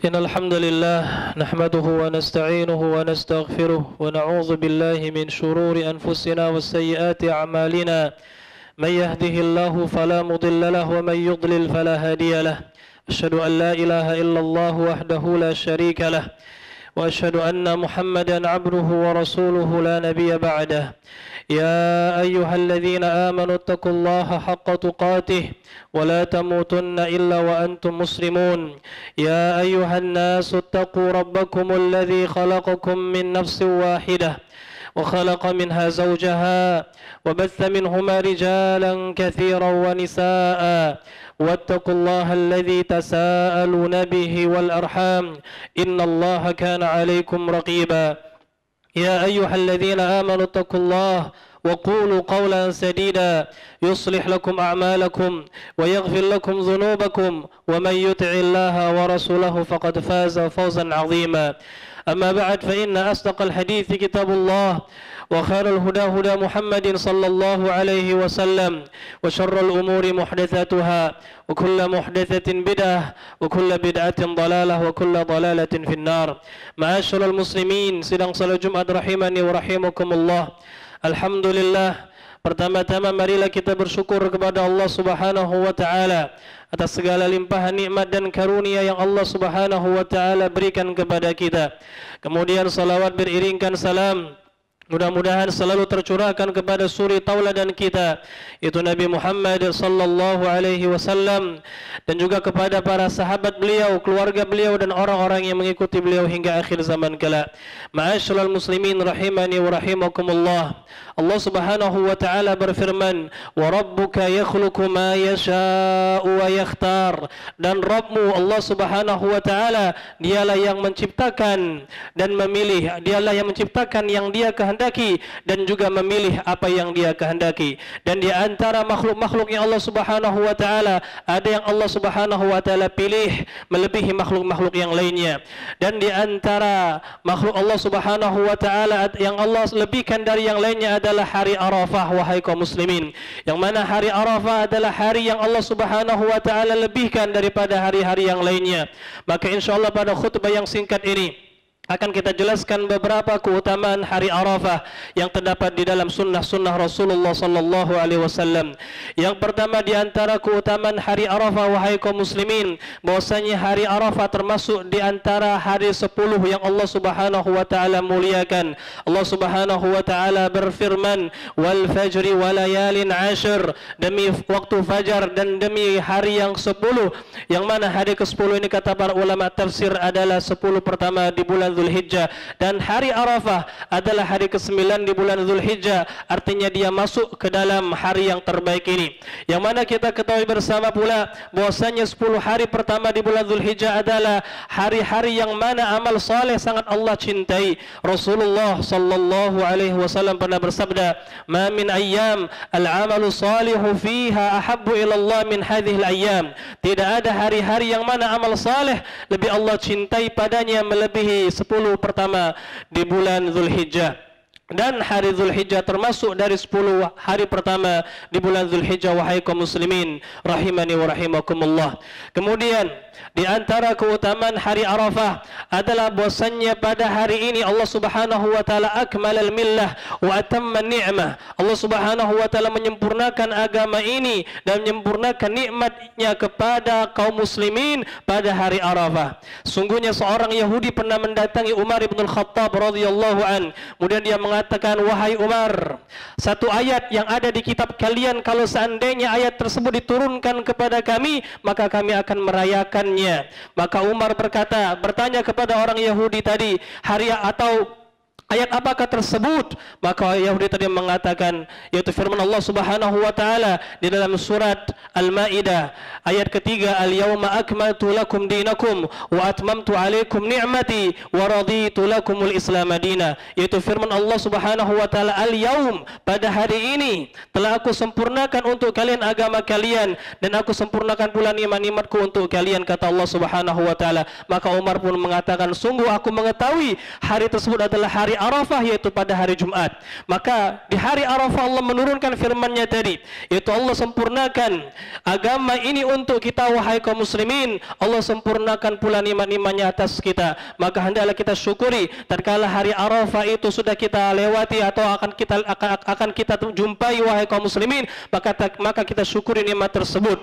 إن الحمد لله نحمده ونستعينه ونستغفره ونعوذ بالله من شرور أنفسنا وسيئات أعمالنا من يهده الله فلا مضل له ومن يضلل فلا هادي له أشهد أن لا إله إلا الله وحده لا شريك له وأشهد أن محمدا عبده ورسوله لا نبي بعده يا أيها الذين آمنوا اتقوا الله حق تقاته ولا تموتن إلا وأنتم مسلمون يا أيها الناس اتقوا ربكم الذي خلقكم من نفس واحدة وخلق منها زوجها وبث منهما رجالا كثيرا ونساء واتقوا الله الذي تساءلون به والأرحام إن الله كان عليكم رقيبا يا أيها الذين آمنوا اتقوا الله وقولوا قولا سديدا يصلح لكم أعمالكم ويغفر لكم ذنوبكم ومن يطع الله ورسوله فقد فاز فوزا عظيما أما بعد فإن أصدق الحديث كتاب الله وخير الهدى هدى محمد صلى الله عليه وسلم وشر الأمور محدثاتها وكل محدثة بدعة وكل بدعة ضلالة وكل ضلالة في النار. معاشر المسلمين, sidang salat Jumat rahimani wa rahimakumullah. Alhamdulillah, pertama-tama marilah kita bersyukur kepada Allah Subhanahu wa taala atas segala limpahan nikmat dan karunia yang Allah Subhanahu wa taala berikan kepada kita. Kemudian salawat beriringkan salam mudah-mudahan selalu tercurahkan kepada suri tauladan kita, itu Nabi Muhammad sallallahu alaihi wasallam, dan juga kepada para sahabat beliau, keluarga beliau dan orang-orang yang mengikuti beliau hingga akhir zaman kelak. Ma'asyiral muslimin rahimani wa rahimakumullah. Allah Subhanahu wa taala berfirman, "Wa rabbuka yakhluqu ma yasha'u wa yakhtar." Dan Rabbmu Allah Subhanahu wa taala dialah yang menciptakan dan memilih, dialah yang menciptakan yang dia kehendaki dan juga memilih apa yang dia kehendaki. Dan di antara makhluk-makhluk yang Allah Subhanahu wa taala ada yang Allah Subhanahu wa taala pilih melebihi makhluk-makhluk yang lainnya. Dan di antara makhluk Allah Subhanahu wa taala yang Allah lebihkan dari yang lainnya adalah hari Arafah, wahai kaum muslimin. Yang mana hari Arafah adalah hari yang Allah Subhanahu wa taala lebihkan daripada hari-hari yang lainnya. Maka insyaallah pada khutbah yang singkat ini akan kita jelaskan beberapa keutamaan hari Arafah yang terdapat di dalam sunnah-sunnah Rasulullah sallallahu alaihi wasallam. Yang pertama di antara keutamaan hari Arafah, wahai kaum muslimin, bahwasanya hari Arafah termasuk di antara hari 10 yang Allah Subhanahu wa taala muliakan. Allah Subhanahu wa taala berfirman, "Wal fajri wa layalin 'ashr." Demi waktu fajar dan demi hari yang 10, yang mana hari ke-10 ini kata para ulama tafsir adalah 10 pertama di bulan Zulhijjah, dan hari Arafah adalah hari ke-9 di bulan Zulhijjah. Artinya dia masuk ke dalam hari yang terbaik ini. Yang mana kita ketahui bersama pula bahwasanya 10 hari pertama di bulan Zulhijjah adalah hari-hari yang mana amal saleh sangat Allah cintai. Rasulullah sallallahu alaihi wasallam pernah bersabda, "Ma min ayyam al-amalu salihu fiha ahabbu ila Allah min hadhihi al-ayyam." Tidak ada hari-hari yang mana amal saleh lebih Allah cintai padanya melebihi 10 pertama di bulan Zulhijjah. Dan hari Zulhijjah termasuk dari 10 hari pertama di bulan Zulhijjah, wahai kaum muslimin rahimani wa rahimakumullah. Kemudian di antara keutamaan hari Arafah adalah bahwasannya pada hari ini Allah Subhanahu wa taala akmalal millah wa atamma ni'mah. Allah Subhanahu wa taala menyempurnakan agama ini dan menyempurnakan nikmatnya kepada kaum muslimin pada hari Arafah. Sungguhnya seorang Yahudi pernah mendatangi Umar bin Khattab radhiyallahu an. Kemudian dia mengatakan, "Wahai Umar, satu ayat yang ada di kitab kalian, kalau seandainya ayat tersebut diturunkan kepada kami, maka kami akan merayakannya." Maka Umar bertanya kepada orang Yahudi tadi, hari atau ayat apakah tersebut? Maka Yahudi tadi mengatakan, yaitu firman Allah Subhanahu wa taala di dalam surat Al-Maidah ayat ketiga, "Al-yauma akmaltu lakum dinakum wa atmamtu alaikum ni'mati wa raditu lakumul Islam madina." Yaitu firman Allah Subhanahu wa taala, "Al-yaum," pada hari ini telah aku sempurnakan untuk kalian agama kalian dan aku sempurnakan pula nikmat-nikmatku untuk kalian, kata Allah Subhanahu wa taala. Maka Umar pun mengatakan, "Sungguh aku mengetahui hari tersebut adalah hari hari Arafah, yaitu pada hari Jumat. Maka di hari Arafah Allah menurunkan firman-Nya tadi, yaitu Allah sempurnakan agama ini untuk kita wahai kaum muslimin. Allah sempurnakan pula nikmat-nikmat-Nya atas kita. Maka hendaklah kita syukuri tatkala hari Arafah itu sudah kita lewati atau akan kita jumpai wahai kaum muslimin, maka kita syukuri nikmat tersebut.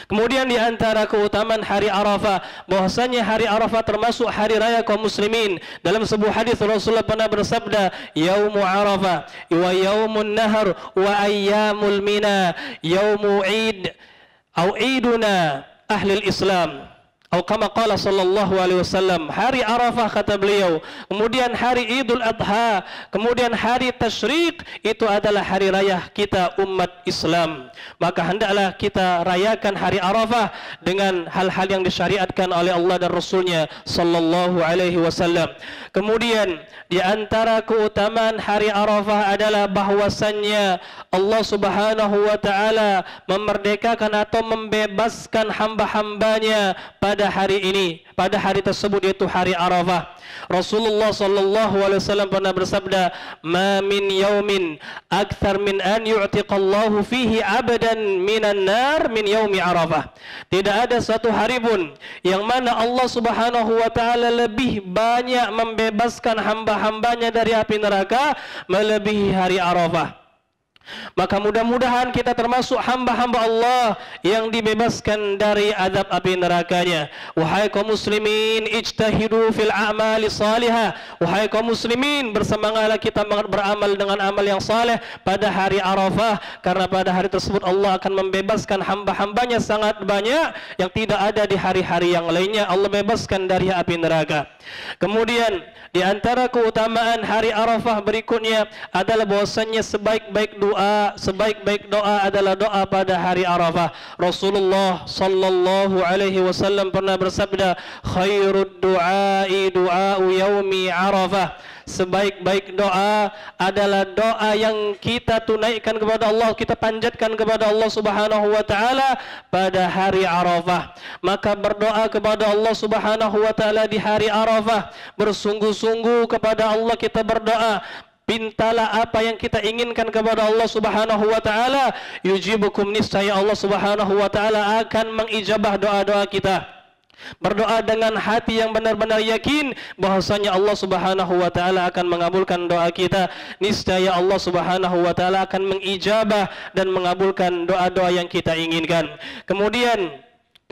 Kemudian di antara keutamaan hari Arafah, bahwasanya hari Arafah termasuk hari raya kaum muslimin. Dalam sebuah hadis Rasulullah pernah bersabda, "Yaumu Arafah wa yaumun nahar wa ayyamul mina, yaumu Id au Iduna ahli Islam." Atau kama qala sallallahu alaihi wasallam, hari Arafah kata beliau, kemudian hari Idul Adha, kemudian hari Tasyrik, itu adalah hari raya kita umat Islam. Maka hendaklah kita rayakan hari Arafah dengan hal-hal yang disyariatkan oleh Allah dan Rasulnya sallallahu alaihi wasallam. Kemudian di antara keutamaan hari Arafah adalah bahwasannya Allah Subhanahu wa taala memerdekakan atau membebaskan hamba-hambanya pada hari ini, pada hari tersebut, yaitu hari Arafah. Rasulullah sallallahu alaihi wasallam pernah bersabda, "Ma min yaumin akthar min an yu'tiqallahu fihi 'abdan minan nar min yaumi Arafah." Tidak ada suatu hari pun yang mana Allah Subhanahu wa taala lebih banyak membebaskan hamba-hambanya dari api neraka melebihi hari Arafah. Maka mudah-mudahan kita termasuk hamba-hamba Allah yang dibebaskan dari azab api nerakanya. Wahai kaum muslimin, ijtahidu fil a'mali salihah. Wahai kaum muslimin, bersemangatlah kita beramal dengan amal yang saleh pada hari Arafah, karena pada hari tersebut Allah akan membebaskan hamba-hambanya sangat banyak yang tidak ada di hari-hari yang lainnya. Allah bebaskan dari api neraka. Kemudian di antara keutamaan hari Arafah berikutnya adalah bahwasannya sebaik-baik doa adalah doa pada hari Arafah. Rasulullah sallallahu alaihi wasallam pernah bersabda, "Khairud du'ai du'au yaumi Arafah." Sebaik-baik doa adalah doa yang kita tunaikan kepada Allah, kita panjatkan kepada Allah Subhanahu wa taala pada hari Arafah. Maka berdoa kepada Allah Subhanahu wa taala di hari Arafah, bersungguh-sungguh kepada Allah kita berdoa. Pintalah apa yang kita inginkan kepada Allah Subhanahu wa taala, yujibukum, niscaya Allah Subhanahu wa taala akan mengijabah doa-doa kita. Berdoa dengan hati yang benar-benar yakin bahwasanya Allah Subhanahu wa taala akan mengabulkan doa kita. Niscaya Allah Subhanahu wa taala akan mengijabah dan mengabulkan doa-doa yang kita inginkan. Kemudian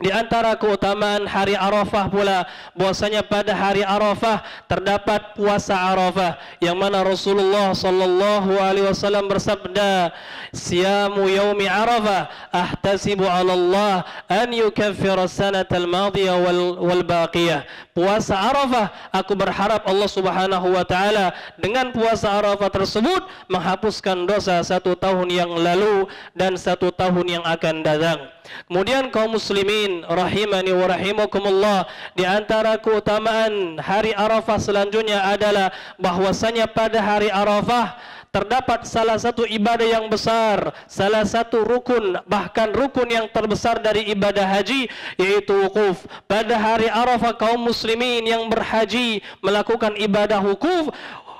di antara keutamaan hari Arafah pula, bahwasanya pada hari Arafah terdapat puasa Arafah, yang mana Rasulullah sallallahu alaihi wasallam bersabda, "Siyamu yaumi Arafah ahtasibu 'ala Allah an yukaffira sanatal madiyah wal baqiyah." Puasa Arafah, aku berharap Allah Subhanahu wa taala dengan puasa Arafah tersebut menghapuskan dosa 1 tahun yang lalu dan 1 tahun yang akan datang. Kemudian kaum muslimin rahimani wa rahimakumullah, di antara keutamaan hari Arafah selanjutnya adalah bahwasanya pada hari Arafah terdapat salah satu ibadah yang besar, salah satu rukun, bahkan rukun yang terbesar dari ibadah haji, yaitu wukuf. Pada hari Arafah kaum muslimin yang berhaji melakukan ibadah wukuf.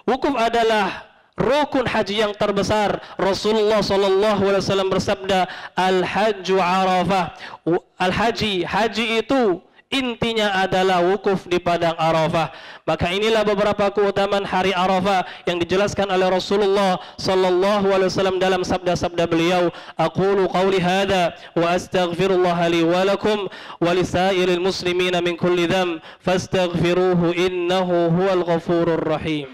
Wukuf adalah rukun haji yang terbesar. Rasulullah sallallahu alaihi wasallam bersabda, "Al-hajju Arafah." Haji itu intinya adalah wukuf di padang Arafah. Maka inilah beberapa keutamaan hari Arafah yang dijelaskan oleh Rasulullah sallallahu alaihi wasallam dalam sabda-sabda beliau. Aqulu qawli hadza wa astaghfirullah li wa lakum wa lisairil muslimina min kulli dhanb fastaghfiruhu innahu huwal ghafurur rahim.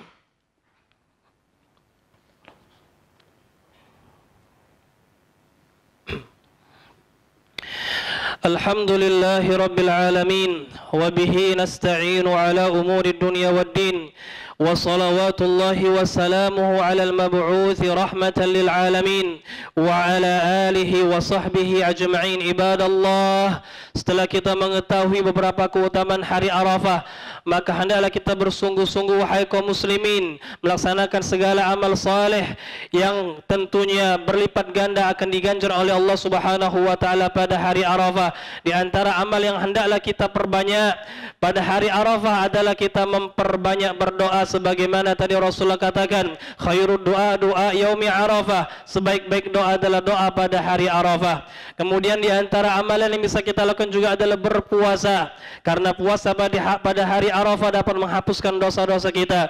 Alhamdulillahi Rabbil Alamin, wa bihi nasta'inu ala umuri dunya wad din, wa salawatullahi wa salamuhu ala al-mab'uthi rahmatan lil alamin, wa ala alihi wa sahbihi ajma'in. Ibadallah, setelah kita mengetahui beberapa keutamaan hari Arafah, maka hendaklah kita bersungguh-sungguh wahai kaum muslimin melaksanakan segala amal saleh yang tentunya berlipat ganda akan diganjar oleh Allah Subhanahu wa taala pada hari Arafah. Di antara amal yang hendaklah kita perbanyak pada hari Arafah adalah kita memperbanyak berdoa sebagaimana tadi Rasulullah katakan, khairud doa doa yaumi Arafah, sebaik-baik doa adalah doa pada hari Arafah. Kemudian di antara amalan yang bisa kita lakukan juga adalah berpuasa, karena puasa pada hari Arafah dapat menghapuskan dosa-dosa kita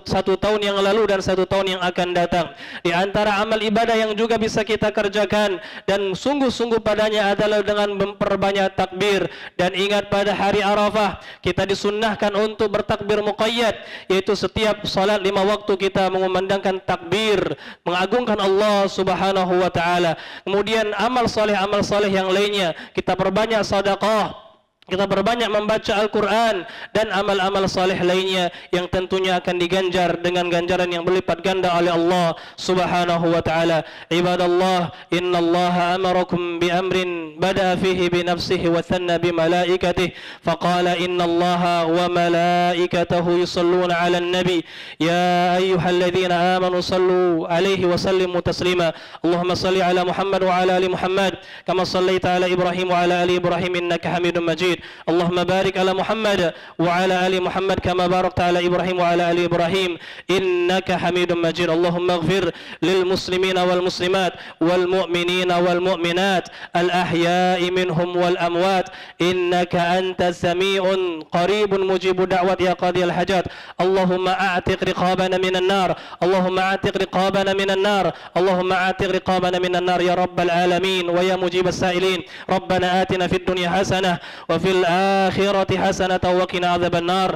satu tahun yang lalu dan 1 tahun yang akan datang. Di antara amal ibadah yang juga bisa kita kerjakan dan sungguh-sungguh padanya adalah dengan memperbanyak takbir. Dan ingat, pada hari Arafah kita disunnahkan untuk bertakbir muqayyad, yaitu setiap salat 5 waktu kita mengumandangkan takbir, mengagungkan Allah Subhanahu wa taala. Kemudian amal soleh yang lainnya, kita perbanyak sedekah, kita berbanyak membaca Al-Quran dan amal-amal saleh lainnya yang tentunya akan diganjar dengan ganjaran yang berlipat ganda oleh Allah Subhanahu wa taala. Ibadallah, innallaha amarakum bi amrin bada fihi bi nafsihi wa thanna bi malaikatihi faqala innallaha wa malaikatahu yusalluna 'alan nabi ya ayyuhalladzina amanu sallu 'alaihi wa sallimu taslima. Allahumma salli 'ala Muhammad wa 'ala ali Muhammad kama shallaita 'ala Ibrahim wa 'ala ali Ibrahim innaka Hamidum Majid. اللهم بارك على محمد وعلى آل محمد كما باركت على إبراهيم وعلى آل إبراهيم إنك حميد مجيد. اللهم اغفر للمسلمين والمسلمات والمؤمنين والمؤمنات الأحياء منهم والأموات إنك أنت سميع قريب مجيب دعوة يا قاضي الحاجات. اللهم أعتق رقابنا من النار، اللهم أعتق رقابنا من النار، اللهم أعتق رقابنا من النار يا رب العالمين ويا مجيب السائلين. ربنا آتنا في الدنيا حسنة وفي الآخرة حسنة وقنا عذاب النار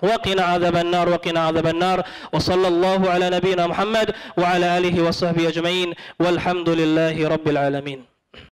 وقنا عذاب النار وقنا عذاب النار. وصلى الله على نبينا محمد وعلى آله وصحبه أجمعين والحمد لله رب العالمين.